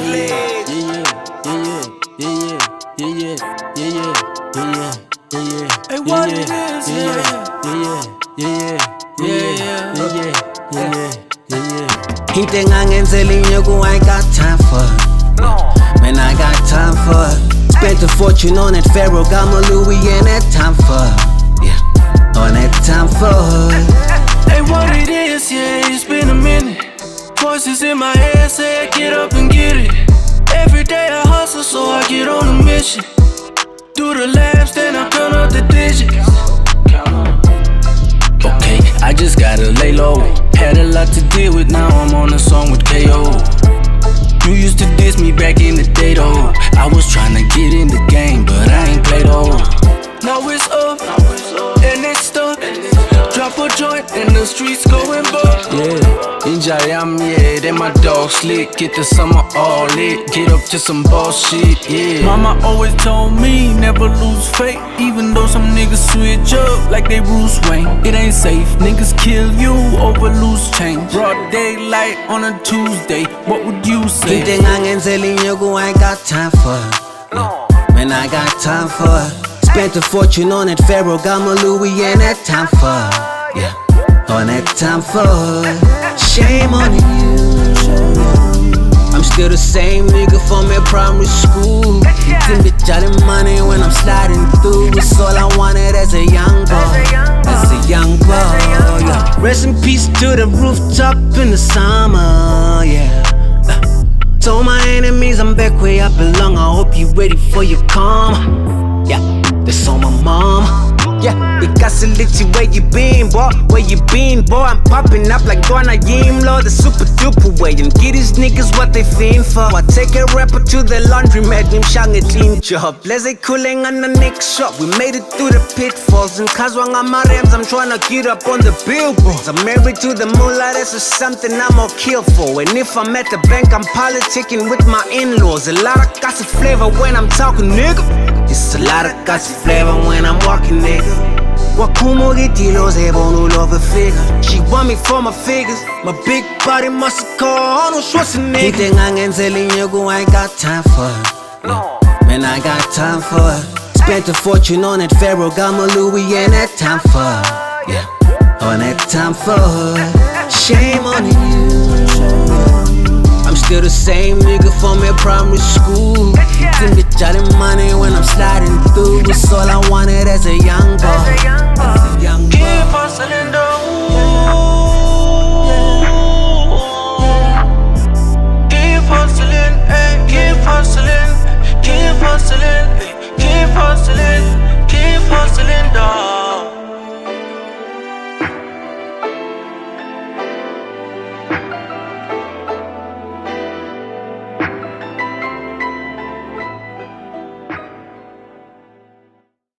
leg. Hey, what it is, Ain't ngangenzela inyuku, I ain't got time for it. Man, I got time for it. Spent a fortune on that Pharaoh, got my Louis and that time for it. Yeah, on that time for it. Hey, what it is, yeah, it's been a minute. Voices in my head say get up and get it. Every day I hustle, so I get on a mission. Do the laps, then I count up the digits. Okay, I just gotta lay low. Had a lot to deal with, now I'm on a song with KO. You used to diss me back in the day though. I was tryna get in the game, but I ain't played though. Now it's up, and it's stuck. Drop a joint and the streets going buck. Yeah, Injayam, yeah, then my dog slick. Get the summer all lit, get up to some bullshit, yeah. Mama always told me never lose faith, even though some niggas switch up like they Bruce Wayne. It ain't safe, niggas kill you over loose change. Broad daylight on a Tuesday, what would you say? Ain't ngangenzela inyuku, I ain't got time for it. Man, I got time for it. Spent a fortune on that Pharaoh, got my Louis and that time for it. Yeah, on that time for it. Shame on you. I'm still the same nigga from your primary school. Think bitch out of money when I'm sliding through. It's all I wanted as a young boy. As a young boy, yeah. Rest in peace to the rooftop in the summer, yeah. Told my enemies I'm back where I belong. I hope you ready for your calm. Yeah, that's on my mom. Yeah, ikasiliti where you been, boy? Where you been, boy? I'm popping up like Dwana Yimlo, the super duper way. And get these niggas what they fiend for. I take a rapper to the laundromat, him shang a clean job. Let's say cooling on the next shop. We made it through the pitfalls. And cause one of my rams, I'm tryna get up on the billboards. I'm married to the moolah, that's just something I'm gonna kill for. And if I'm at the bank, I'm politicking with my in-laws. A lot of gossip flavor when I'm talking, nigga. It's a lot of gossip flavor when I'm walking, nigga. Wakumo gitilo zebono love a figure. She want me for my figures. My big body must call Arnold Schwarzenegger. Ain't ngangenzela inyuku, I ain't got time for it. Man, I got time for it. Spent a fortune on that Pharaoh, got my Louis and that time for it. Yeah, on that time for it. Shame on you. I'm still the same nigga from your primary school. Think bitch out of money when I'm sliding through. It's all I wanted as a young boy.